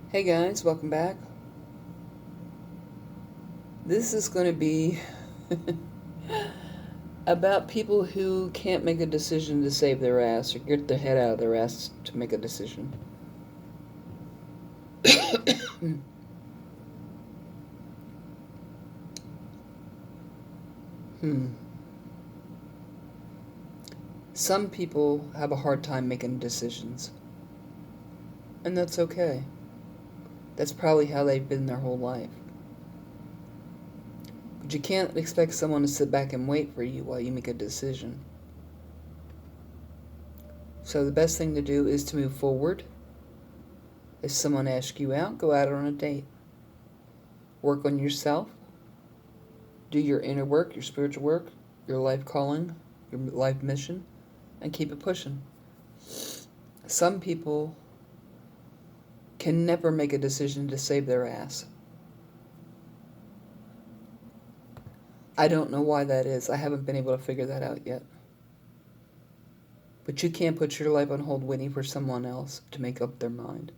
Hey guys, welcome back. This is going to be about people who can't make a decision to save their ass or get their head out of their ass to make a decision. hmm. Some people have a hard time making decisions, and that's okay. That's probably how they've been their whole life. But you can't expect someone to sit back and wait for you while you make a decision. So the best thing to do is to move forward. If someone asks you out, go out on a date. Work on yourself. Do your inner work, your spiritual work, your life calling, your life mission, and keep it pushing. Some people can never make a decision to save their ass. I don't know why that is. I haven't been able to figure that out yet. But you can't put your life on hold waiting for someone else to make up their mind.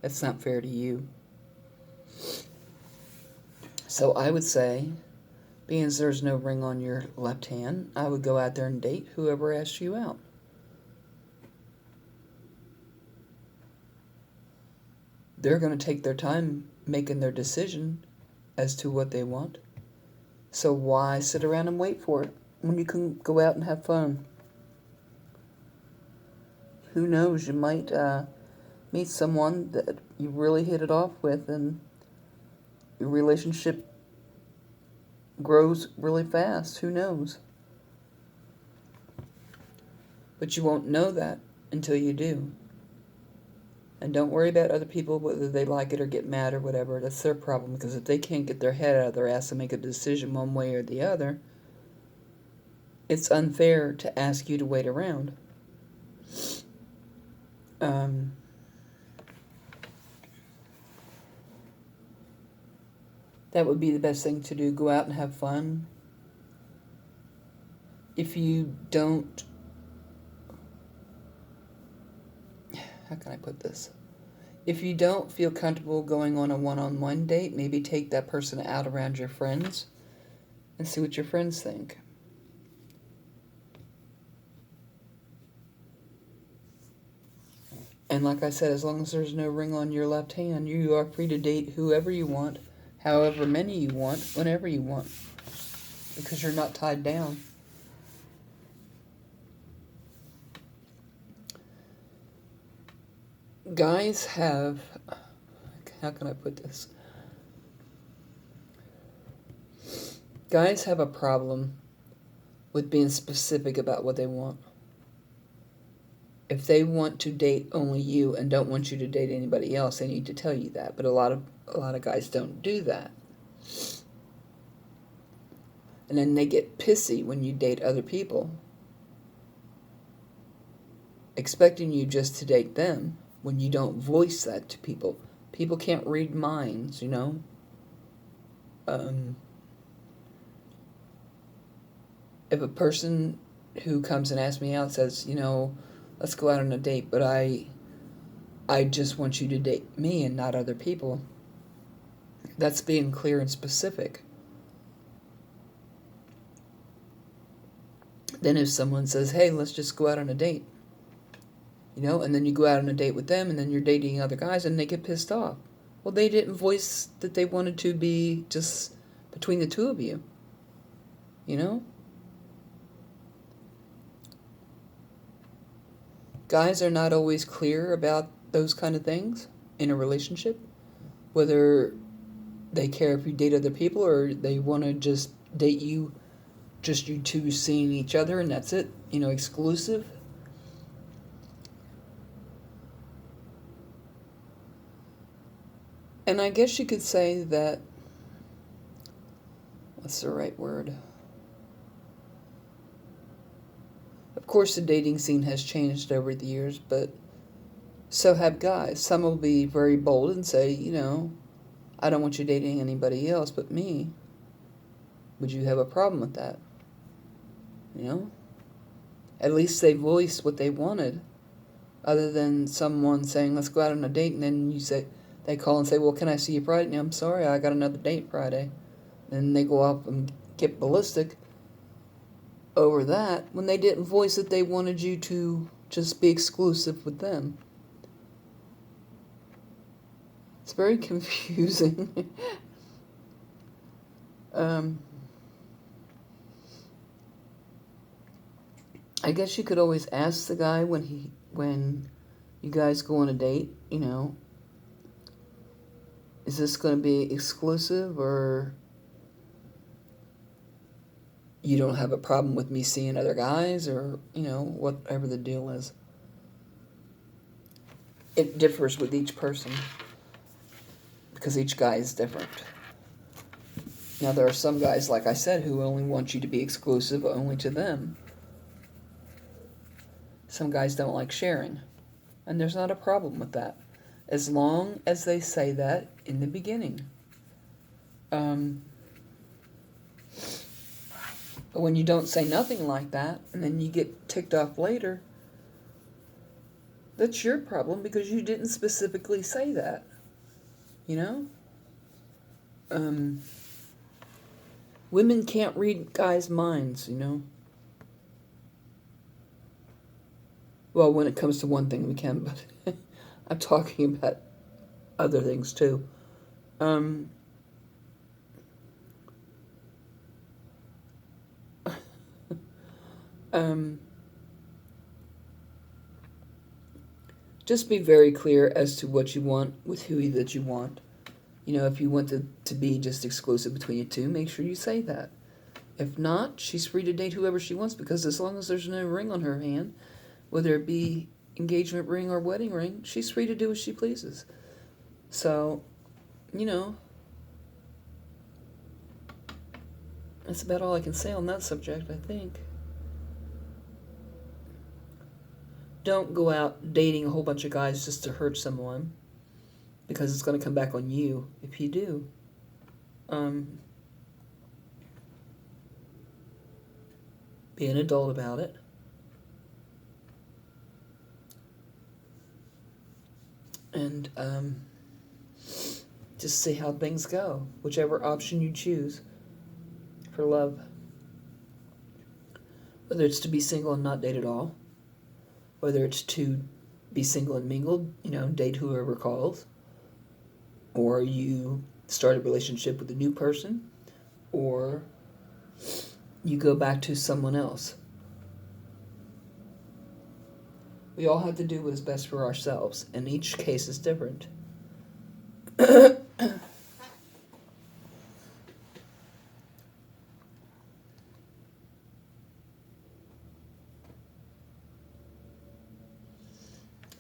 That's not fair to you. So I would say, being as there's no ring on your left hand, I would go out there and date whoever asks you out. They're going to take their time making their decision as to what they want. So why sit around and wait for it when you can go out and have fun? Who knows, you might meet someone that you really hit it off with and your relationship grows really fast. Who knows? But you won't know that until you do. And don't worry about other people, whether they like it or get mad or whatever. That's their problem, because if they can't get their head out of their ass and make a decision one way or the other, it's unfair to ask you to wait around. That would be the best thing to do. Go out and have fun. If you don't... How can I put this? If you don't feel comfortable going on a one-on-one date, maybe take that person out around your friends and see what your friends think. And like I said, as long as there's no ring on your left hand, you are free to date whoever you want, however many you want, whenever you want, because you're not tied down. Guys have... How can I put this? Guys have a problem with being specific about what they want. If they want to date only you and don't want you to date anybody else, they need to tell you that. But a lot of guys don't do that. And then they get pissy when you date other people, expecting you just to date them when you don't voice that to people. People can't read minds, you know? If a person who comes and asks me out says, let's go out on a date, but I just want you to date me and not other people, that's being clear and specific. Then if someone says, hey, let's just go out on a date, and then you go out on a date with them and then you're dating other guys and they get pissed off. Well, they didn't voice that they wanted to be just between the two of you, Guys are not always clear about those kind of things in a relationship, whether they care if you date other people or they want to just date you, just you two seeing each other and that's it, exclusive. And I guess you could say that, what's the right word? Of course, the dating scene has changed over the years, but so have guys. Some will be very bold and say, I don't want you dating anybody else but me. Would you have a problem with that? At least they voiced what they wanted. Other than someone saying, let's go out on a date, and then they call and say, well, can I see you Friday? And I'm sorry, I got another date Friday. And they go up and get ballistic over that when they didn't voice that they wanted you to just be exclusive with them. It's very confusing. I guess you could always ask the guy when you guys go on a date, is this going to be exclusive, or you don't have a problem with me seeing other guys, or, whatever the deal is. It differs with each person because each guy is different. Now, there are some guys, like I said, who only want you to be exclusive only to them. Some guys don't like sharing, and there's not a problem with that, as long as they say that in the beginning. But when you don't say nothing like that, and then you get ticked off later, that's your problem because you didn't specifically say that, Women can't read guys' minds, Well, when it comes to one thing we can, but I'm talking about other things too. Just be very clear as to what you want with who that you want. If you want to be just exclusive between you two, make sure you say that. If not, she's free to date whoever she wants, because as long as there's no ring on her hand, whether it be engagement ring or wedding ring, she's free to do as she pleases. So, that's about all I can say on that subject, I think. Don't go out dating a whole bunch of guys just to hurt someone, because it's going to come back on you if you do. Be an adult about it. And just see how things go, whichever option you choose for love. Whether it's to be single and not date at all, whether it's to be single and mingled, date whoever calls, or you start a relationship with a new person, or you go back to someone else. We all have to do what is best for ourselves, and each case is different.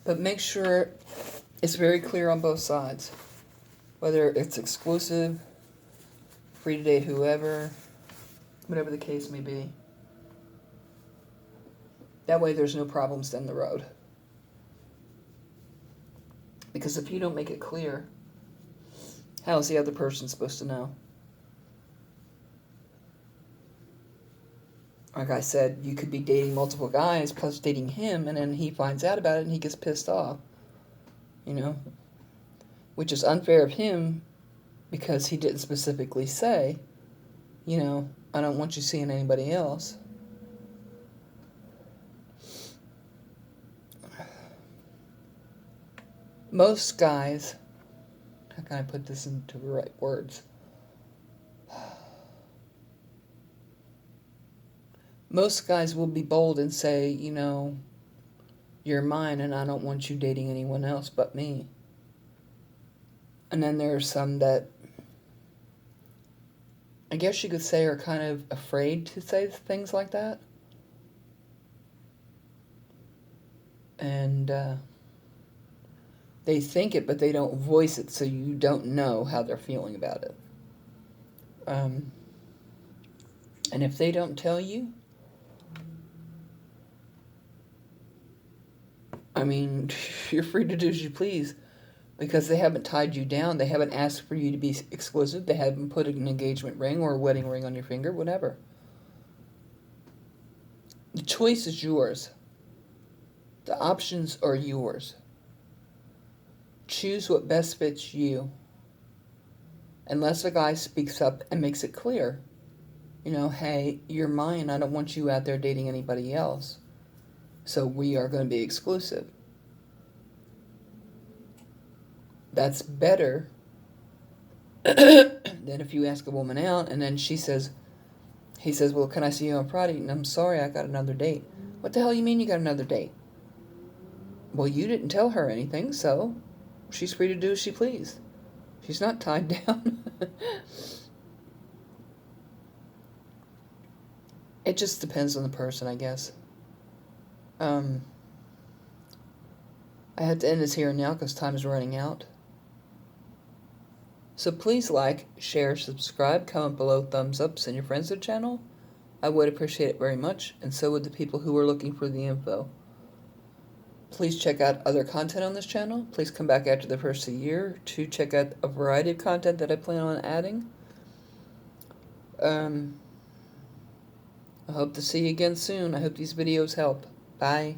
But make sure it's very clear on both sides, whether it's exclusive, free to date whoever, whatever the case may be. That way there's no problems down the road. Because if you don't make it clear, how is the other person supposed to know? Like I said, you could be dating multiple guys plus dating him, and then he finds out about it and he gets pissed off. Which is unfair of him because he didn't specifically say, I don't want you seeing anybody else. Most guys, how can I put this into the right words? Most guys will be bold and say, you're mine and I don't want you dating anyone else but me. And then there are some that, I guess you could say, are kind of afraid to say things like that. And they think it, but they don't voice it, so you don't know how they're feeling about it. And if they don't tell you, you're free to do as you please, because they haven't tied you down. They haven't asked for you to be exclusive. They haven't put an engagement ring or a wedding ring on your finger, whatever. The choice is yours. The options are yours. Choose what best fits you. Unless a guy speaks up and makes it clear, hey, you're mine. I don't want you out there dating anybody else. So we are going to be exclusive. That's better than if you ask a woman out and then he says, well, can I see you on Friday? And I'm sorry, I got another date. What the hell you mean you got another date? Well, you didn't tell her anything, so she's free to do as she pleased. She's not tied down. It just depends on the person, I guess. I have to end this here and now because time is running out. So please like, share, subscribe, comment below, thumbs up, send your friends to the channel. I would appreciate it very much, and so would the people who are looking for the info. Please check out other content on this channel. Please come back after the first of the year to check out a variety of content that I plan on adding. I hope to see you again soon. I hope these videos help. Bye.